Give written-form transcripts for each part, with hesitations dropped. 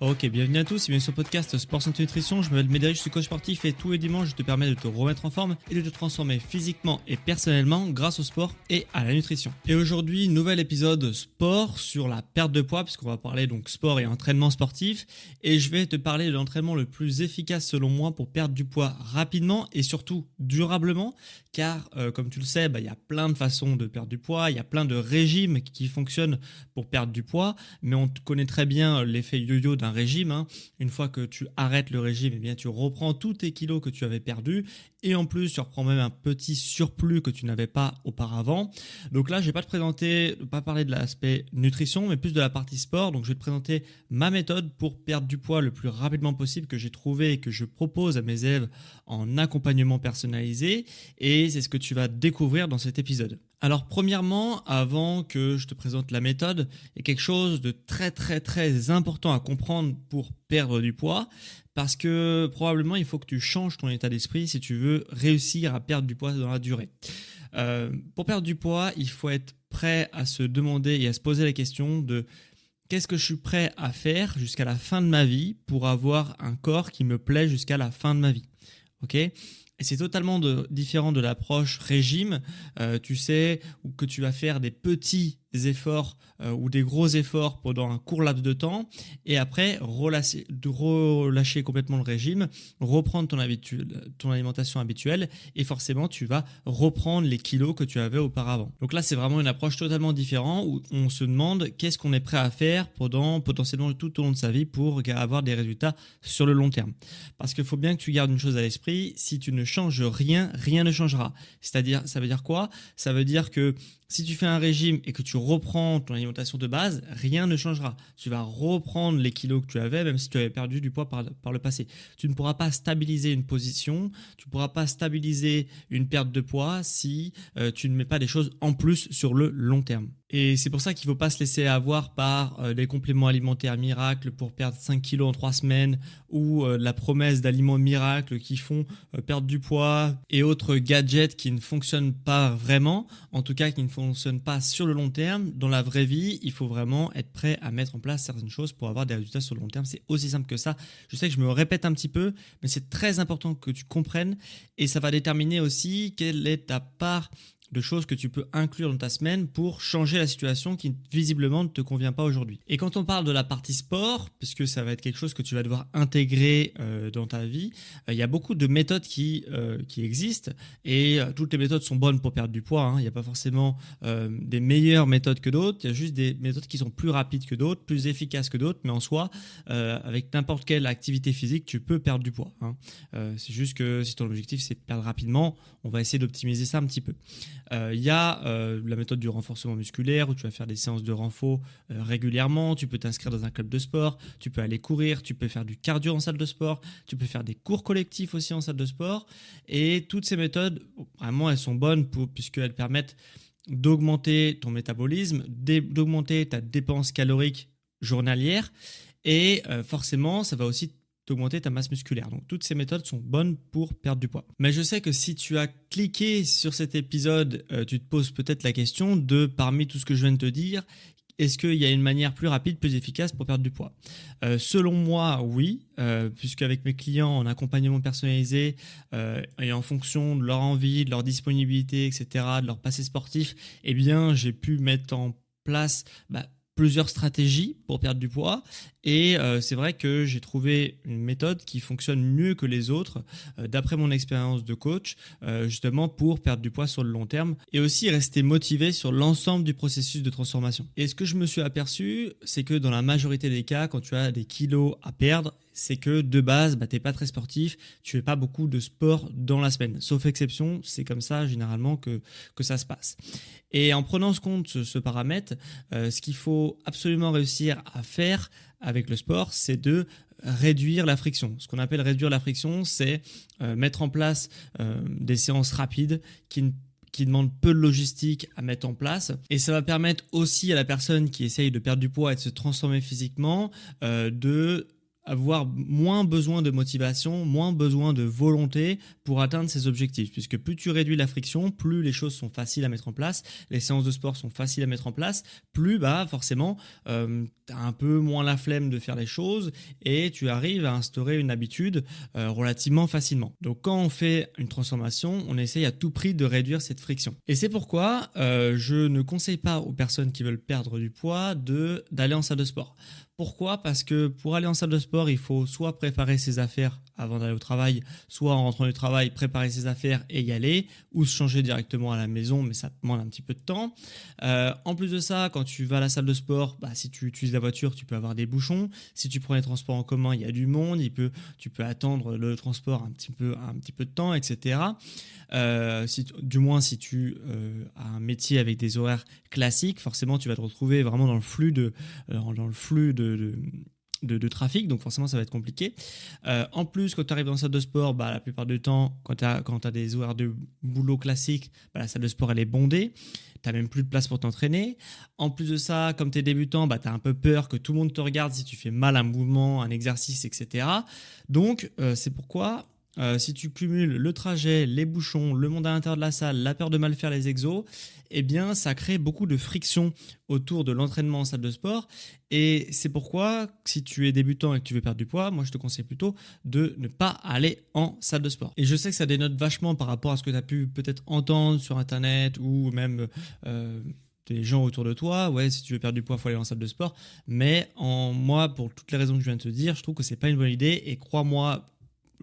Ok, bienvenue à tous et bienvenue sur le podcast Sport Santé Nutrition. Je m'appelle Médéric, je suis coach sportif et tous les dimanches je te permets de te remettre en forme et de te transformer physiquement et personnellement grâce au sport et à la nutrition. Et aujourd'hui, nouvel épisode sport sur la perte de poids puisqu'on va parler donc sport et entraînement sportif et je vais te parler de l'entraînement le plus efficace selon moi pour perdre du poids rapidement et surtout durablement car comme tu le sais, il y a plein de façons de perdre du poids, il y a plein de régimes qui fonctionnent pour perdre du poids mais on connaît très bien l'effet yo-yo d'un régime. Une fois que tu arrêtes le régime, eh bien, tu reprends tous tes kilos que tu avais perdus et en plus tu reprends même un petit surplus que tu n'avais pas auparavant. Donc là je vais pas parler de l'aspect nutrition mais plus de la partie sport. Donc je vais te présenter ma méthode pour perdre du poids le plus rapidement possible que j'ai trouvé et que je propose à mes élèves en accompagnement personnalisé et c'est ce que tu vas découvrir dans cet épisode. Alors premièrement, avant que je te présente la méthode, il y a quelque chose de très important à comprendre pour perdre du poids parce que probablement il faut que tu changes ton état d'esprit si tu veux réussir à perdre du poids dans la durée. Pour perdre du poids, il faut être prêt à se demander et à se poser la question de qu'est-ce que je suis prêt à faire jusqu'à la fin de ma vie pour avoir un corps qui me plaît jusqu'à la fin de ma vie. Ok ? Et c'est totalement différent de l'approche régime, tu sais, où que tu vas faire des petits efforts ou des gros efforts pendant un court laps de temps et après relâcher complètement le régime, reprendre ton alimentation habituelle et forcément tu vas reprendre les kilos que tu avais auparavant. Donc là c'est vraiment une approche totalement différente où on se demande qu'est-ce qu'on est prêt à faire pendant potentiellement tout au long de sa vie pour avoir des résultats sur le long terme. Parce qu'il faut bien que tu gardes une chose à l'esprit, si tu ne changes rien, rien ne changera. C'est-à-dire, ça veut dire quoi ? Ça veut dire que si tu fais un régime et que tu reprends ton alimentation de base, rien ne changera. Tu vas reprendre les kilos que tu avais, même si tu avais perdu du poids par le passé. Tu ne pourras pas stabiliser une position, tu ne pourras pas stabiliser une perte de poids si tu ne mets pas des choses en plus sur le long terme. Et c'est pour ça qu'il ne faut pas se laisser avoir par des compléments alimentaires miracles pour perdre 5 kilos en 3 semaines ou la promesse d'aliments miracles qui font perdre du poids et autres gadgets qui ne fonctionnent pas vraiment, en tout cas qui ne fonctionnent pas sur le long terme. Dans la vraie vie, il faut vraiment être prêt à mettre en place certaines choses pour avoir des résultats sur le long terme. C'est aussi simple que ça. Je sais que je me répète un petit peu, mais c'est très important que tu comprennes et ça va déterminer aussi quelle est ta part de choses que tu peux inclure dans ta semaine pour changer la situation qui visiblement ne te convient pas aujourd'hui. Et quand on parle de la partie sport, puisque ça va être quelque chose que tu vas devoir intégrer dans ta vie, il y a beaucoup de méthodes qui existent et toutes les méthodes sont bonnes pour perdre du poids. Il n'y a pas forcément des meilleures méthodes que d'autres, il y a juste des méthodes qui sont plus rapides que d'autres, plus efficaces que d'autres, mais en soi, avec n'importe quelle activité physique, tu peux perdre du poids. C'est juste que si ton objectif c'est de perdre rapidement, on va essayer d'optimiser ça un petit peu. Il y a la méthode du renforcement musculaire où tu vas faire des séances de renfort régulièrement, tu peux t'inscrire dans un club de sport, tu peux aller courir, tu peux faire du cardio en salle de sport, tu peux faire des cours collectifs aussi en salle de sport et toutes ces méthodes, vraiment elles sont bonnes puisqu'elles permettent d'augmenter ton métabolisme, d'augmenter ta dépense calorique journalière et forcément ça va aussi d'augmenter ta masse musculaire. Donc toutes ces méthodes sont bonnes pour perdre du poids. Mais je sais que si tu as cliqué sur cet épisode, tu te poses peut-être la question de parmi tout ce que je viens de te dire, est-ce qu'il y a une manière plus rapide, plus efficace pour perdre du poids ? Selon moi, oui, puisque avec mes clients en accompagnement personnalisé et en fonction de leur envie, de leur disponibilité, etc., de leur passé sportif, eh bien j'ai pu mettre en place plusieurs stratégies pour perdre du poids et c'est vrai que j'ai trouvé une méthode qui fonctionne mieux que les autres d'après mon expérience de coach justement pour perdre du poids sur le long terme et aussi rester motivé sur l'ensemble du processus de transformation. Et ce que je me suis aperçu, c'est que dans la majorité des cas, quand tu as des kilos à perdre, c'est que de base, tu n'es pas très sportif, tu fais pas beaucoup de sport dans la semaine. Sauf exception, c'est comme ça généralement que ça se passe. Et en prenant en compte ce paramètre, ce qu'il faut absolument réussir à faire avec le sport, c'est de réduire la friction. Ce qu'on appelle réduire la friction, c'est mettre en place des séances rapides qui demandent peu de logistique à mettre en place. Et ça va permettre aussi à la personne qui essaye de perdre du poids et de se transformer physiquement de avoir moins besoin de motivation, moins besoin de volonté pour atteindre ses objectifs. Puisque plus tu réduis la friction, plus les choses sont faciles à mettre en place, les séances de sport sont faciles à mettre en place, plus forcément tu as un peu moins la flemme de faire les choses et tu arrives à instaurer une habitude relativement facilement. Donc quand on fait une transformation, on essaye à tout prix de réduire cette friction. Et c'est pourquoi je ne conseille pas aux personnes qui veulent perdre du poids d'aller en salle de sport. Pourquoi ? Parce que pour aller en salle de sport, il faut soit préparer ses affaires avant d'aller au travail, soit en rentrant du travail, préparer ses affaires et y aller, ou se changer directement à la maison, mais ça te demande un petit peu de temps. En plus de ça, quand tu vas à la salle de sport, si tu utilises la voiture, tu peux avoir des bouchons. Si tu prends les transports en commun, il y a du monde, tu peux attendre le transport un petit peu de temps, etc. Du moins, si tu as un métier avec des horaires classiques, forcément, tu vas te retrouver vraiment dans le flux de trafic, donc forcément ça va être compliqué. En plus, quand tu arrives dans la salle de sport, la plupart du temps, quand tu as des horaires de boulot classiques, la salle de sport elle est bondée, tu n'as même plus de place pour t'entraîner. En plus de ça, comme tu es débutant, tu as un peu peur que tout le monde te regarde si tu fais mal un mouvement, un exercice, etc. Donc c'est pourquoi si tu cumules le trajet, les bouchons, le monde à l'intérieur de la salle, la peur de mal faire les exos, eh bien ça crée beaucoup de friction autour de l'entraînement en salle de sport. Et c'est pourquoi, si tu es débutant et que tu veux perdre du poids, moi je te conseille plutôt de ne pas aller en salle de sport. Et je sais que ça dénote vachement par rapport à ce que tu as pu peut-être entendre sur internet ou même des gens autour de toi. Ouais, si tu veux perdre du poids, il faut aller en salle de sport. Mais moi, pour toutes les raisons que je viens de te dire, je trouve que c'est pas une bonne idée. Et crois-moi,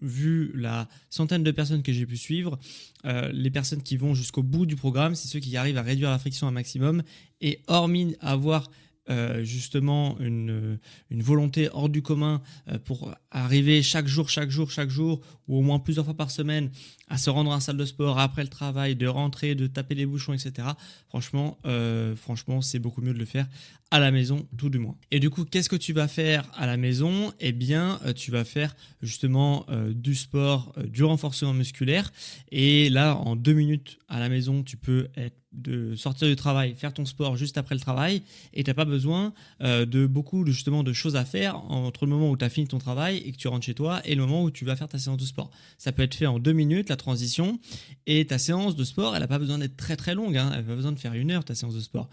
vu la centaine de personnes que j'ai pu suivre, les personnes qui vont jusqu'au bout du programme, c'est ceux qui arrivent à réduire la friction un maximum. Et hormis avoir justement une volonté hors du commun pour arriver chaque jour, ou au moins plusieurs fois par semaine à se rendre à la salle de sport après le travail, de rentrer, de taper les bouchons, etc. Franchement, c'est beaucoup mieux de le faire à la maison, tout du moins. Et du coup, qu'est-ce que tu vas faire à la maison ? Eh bien, tu vas faire justement du sport, du renforcement musculaire. Et là, en 2 minutes à la maison, tu peux de sortir du travail, faire ton sport juste après le travail, et tu n'as pas besoin de beaucoup de choses à faire entre le moment où tu as fini ton travail et que tu rentres chez toi et le moment où tu vas faire ta séance de sport. Ça peut être fait en 2 minutes, la transition, et ta séance de sport, elle n'a pas besoin d'être très très longue, hein. Elle n'a pas besoin de faire 1 heure ta séance de sport.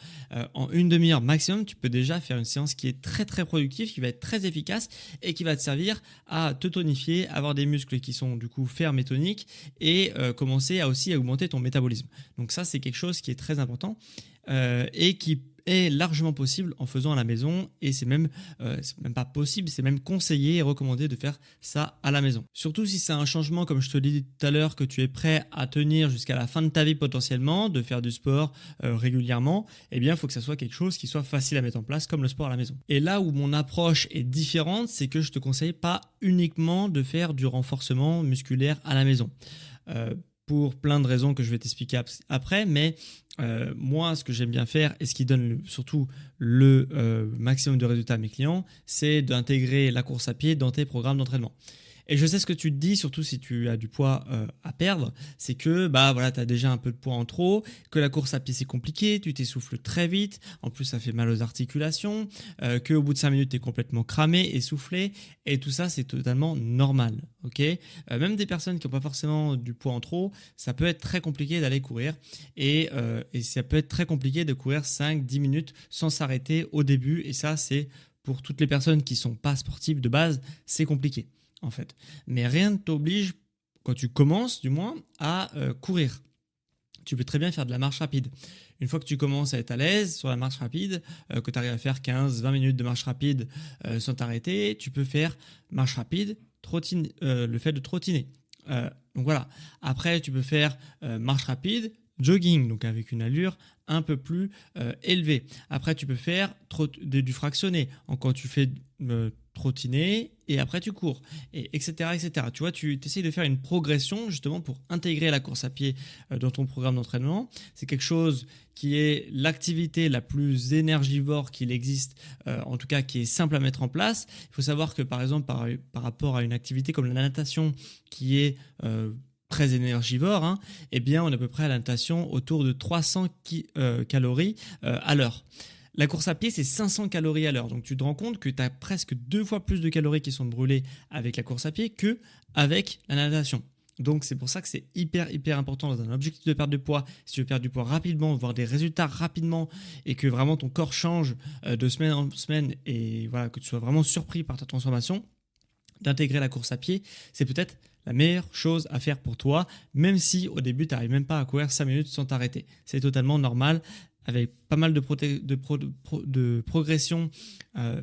En une demi-heure maximum, tu peux déjà faire une séance qui est très très productive, qui va être très efficace et qui va te servir à te tonifier, avoir des muscles qui sont du coup fermes et toniques, et commencer aussi à augmenter ton métabolisme. Donc ça, c'est quelque chose qui est très important et qui est largement possible en faisant à la maison, et c'est même pas possible, c'est même conseillé et recommandé de faire ça à la maison. Surtout si c'est un changement, comme je te l'ai dit tout à l'heure, que tu es prêt à tenir jusqu'à la fin de ta vie potentiellement, de faire du sport régulièrement, eh bien il faut que ça soit quelque chose qui soit facile à mettre en place, comme le sport à la maison. Et là où mon approche est différente, c'est que je te conseille pas uniquement de faire du renforcement musculaire à la maison. Pour plein de raisons que je vais t'expliquer après, mais moi, ce que j'aime bien faire et ce qui donne surtout le maximum de résultats à mes clients, c'est d'intégrer la course à pied dans tes programmes d'entraînement. Et je sais ce que tu te dis, surtout si tu as du poids à perdre, c'est que tu as déjà un peu de poids en trop, que la course à pied c'est compliqué, tu t'essouffles très vite, en plus ça fait mal aux articulations, qu'au bout de 5 minutes tu es complètement cramé, essoufflé, et tout ça c'est totalement normal. Okay, même des personnes qui n'ont pas forcément du poids en trop, ça peut être très compliqué d'aller courir, et ça peut être très compliqué de courir 5-10 minutes sans s'arrêter au début, et ça c'est pour toutes les personnes qui ne sont pas sportives de base, c'est compliqué. En fait. Mais rien ne t'oblige, quand tu commences du moins, à courir. Tu peux très bien faire de la marche rapide. Une fois que tu commences à être à l'aise sur la marche rapide, que tu arrives à faire 15-20 minutes de marche rapide sans t'arrêter, tu peux faire marche rapide, le fait de trottiner. Donc voilà. Après, tu peux faire marche rapide, jogging, donc avec une allure un peu plus élevée. Après, tu peux faire du fractionné. Quand tu fais trottiner et après tu cours, etc. Tu vois, tu essayes de faire une progression justement pour intégrer la course à pied dans ton programme d'entraînement. C'est quelque chose qui est l'activité la plus énergivore qu'il existe, en tout cas qui est simple à mettre en place. Il faut savoir que par exemple par rapport à une activité comme la natation qui est très énergivore, eh bien on est à peu près à la natation autour de 300 calories à l'heure. La course à pied, c'est 500 calories à l'heure. Donc tu te rends compte que tu as presque 2 fois plus de calories qui sont brûlées avec la course à pied qu'avec la natation. Donc c'est pour ça que c'est hyper important dans un objectif de perte de poids. Si tu veux perdre du poids rapidement, voir des résultats rapidement et que vraiment ton corps change de semaine en semaine et voilà, que tu sois vraiment surpris par ta transformation, d'intégrer la course à pied, c'est peut-être la meilleure chose à faire pour toi, même si au début tu n'arrives même pas à courir 5 minutes sans t'arrêter. C'est totalement normal. Avec pas mal de progression,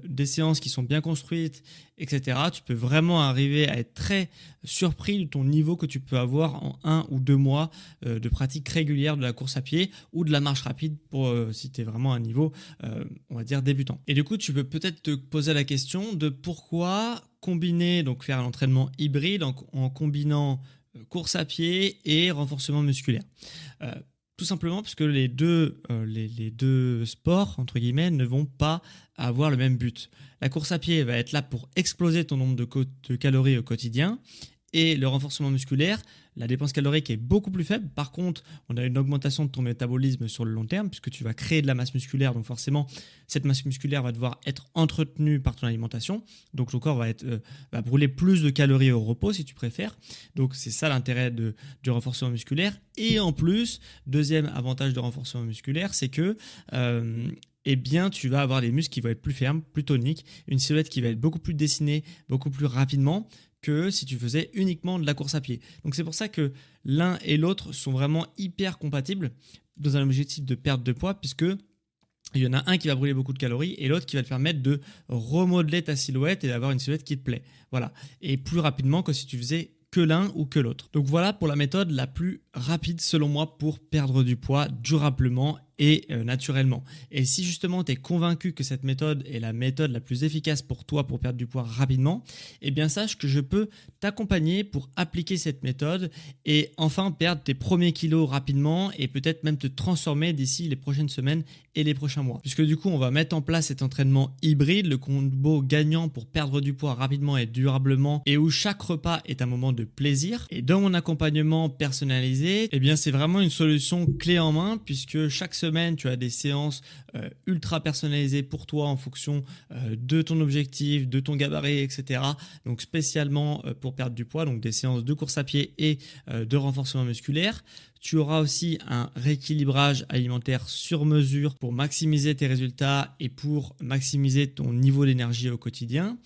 des séances qui sont bien construites, etc. Tu peux vraiment arriver à être très surpris de ton niveau que tu peux avoir en 1 ou 2 mois de pratique régulière de la course à pied ou de la marche rapide pour si tu es vraiment à un niveau, on va dire, débutant. Et du coup, tu peux peut-être te poser la question de pourquoi combiner, donc faire un entraînement hybride en combinant course à pied et renforcement musculaire. Tout simplement parce que les deux sports, entre guillemets, ne vont pas avoir le même but. La course à pied va être là pour exploser ton nombre de calories au quotidien et le renforcement musculaire, la dépense calorique est beaucoup plus faible. Par contre, on a une augmentation de ton métabolisme sur le long terme puisque tu vas créer de la masse musculaire. Donc forcément, cette masse musculaire va devoir être entretenue par ton alimentation. Donc ton corps va brûler plus de calories au repos si tu préfères. Donc c'est ça l'intérêt du renforcement musculaire. Et en plus, deuxième avantage de renforcement musculaire, c'est que tu vas avoir des muscles qui vont être plus fermes, plus toniques, une silhouette qui va être beaucoup plus dessinée, beaucoup plus rapidement que si tu faisais uniquement de la course à pied. Donc c'est pour ça que l'un et l'autre sont vraiment hyper compatibles dans un objectif de perte de poids, puisque il y en a un qui va brûler beaucoup de calories et l'autre qui va te permettre de remodeler ta silhouette et d'avoir une silhouette qui te plaît. Voilà. Et plus rapidement que si tu faisais que l'un ou que l'autre. Donc voilà pour la méthode la plus rapide selon moi pour perdre du poids durablement et naturellement. Et si justement tu es convaincu que cette méthode est la méthode la plus efficace pour toi pour perdre du poids rapidement, eh bien sache que je peux t'accompagner pour appliquer cette méthode et enfin perdre tes premiers kilos rapidement et peut-être même te transformer d'ici les prochaines semaines et les prochains mois. Puisque du coup on va mettre en place cet entraînement hybride, le combo gagnant pour perdre du poids rapidement et durablement et où chaque repas est un moment de plaisir. Et dans mon accompagnement personnalisé, eh bien c'est vraiment une solution clé en main puisque chaque semaine, tu as des séances ultra personnalisées pour toi en fonction de ton objectif, de ton gabarit, etc. Donc spécialement pour perdre du poids, donc des séances de course à pied et de renforcement musculaire. Tu auras aussi un rééquilibrage alimentaire sur mesure pour maximiser tes résultats et pour maximiser ton niveau d'énergie au quotidien.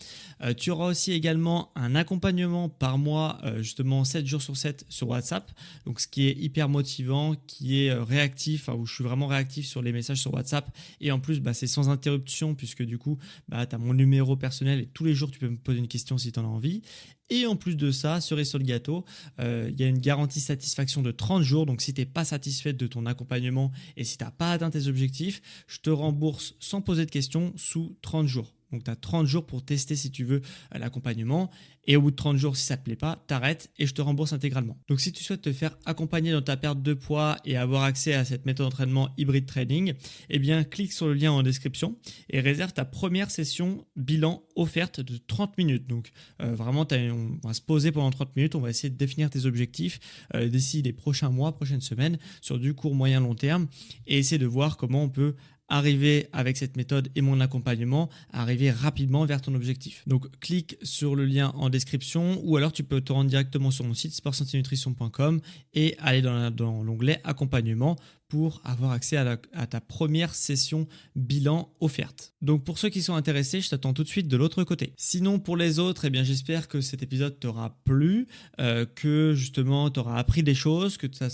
Tu auras aussi également un accompagnement par mois, justement 7 jours sur 7 sur WhatsApp. Donc ce qui est hyper motivant, qui est réactif, où je suis vraiment réactif sur les messages sur WhatsApp. Et en plus, c'est sans interruption puisque du coup, tu as mon numéro personnel et tous les jours, tu peux me poser une question si tu en as envie. Et en plus de ça, cerise sur le gâteau, il y a une garantie satisfaction de 30 jours. Donc si tu n'es pas satisfait de ton accompagnement et si tu n'as pas atteint tes objectifs, je te rembourse sans poser de questions sous 30 jours. Donc tu as 30 jours pour tester si tu veux l'accompagnement et au bout de 30 jours si ça ne te plaît pas, t'arrêtes et je te rembourse intégralement. Donc si tu souhaites te faire accompagner dans ta perte de poids et avoir accès à cette méthode d'entraînement hybride training, eh bien clique sur le lien en description et réserve ta première session bilan offerte de 30 minutes. Donc vraiment on va se poser pendant 30 minutes, on va essayer de définir tes objectifs d'ici les prochains mois, prochaines semaines sur du court, moyen, long terme et essayer de voir comment on peut arriver avec cette méthode et mon accompagnement, arriver rapidement vers ton objectif. Donc clique sur le lien en description ou alors tu peux te rendre directement sur mon site sportsantinutrition.com et aller dans l'onglet accompagnement pour avoir accès à ta première session bilan offerte. Donc pour ceux qui sont intéressés, je t'attends tout de suite de l'autre côté. Sinon pour les autres, eh bien j'espère que cet épisode t'aura plu, que justement t'auras appris des choses, que ça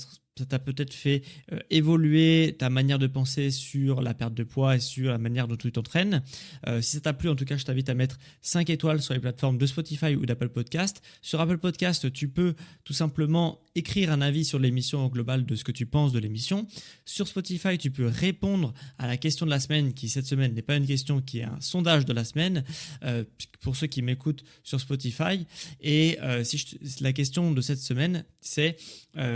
t'a peut-être fait évoluer ta manière de penser sur la perte de poids et sur la manière dont tu t'entraînes. Si ça t'a plu, en tout cas, je t'invite à mettre 5 étoiles sur les plateformes de Spotify ou d'Apple Podcast. Sur Apple Podcast, tu peux tout simplement écrire un avis sur l'émission en global de ce que tu penses de l'émission. Sur Spotify, tu peux répondre à la question de la semaine qui, cette semaine, n'est pas une question, qui est un sondage de la semaine pour ceux qui m'écoutent sur Spotify. Et la question de cette semaine, c'est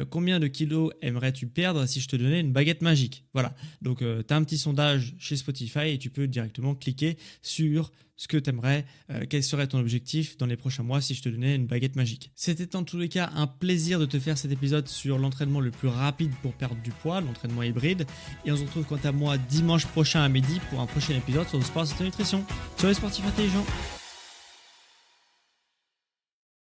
combien de kilos aimerais-tu perdre si je te donnais une baguette magique? Voilà, donc tu as un petit sondage chez Spotify et tu peux directement cliquer sur ce que tu aimerais, quel serait ton objectif dans les prochains mois si je te donnais une baguette magique. C'était en tous les cas un plaisir de te faire cet épisode sur l'entraînement le plus rapide pour perdre du poids, l'entraînement hybride. Et on se retrouve quant à moi dimanche prochain à midi pour un prochain épisode sur le sport et la nutrition. Sur les sportifs intelligents.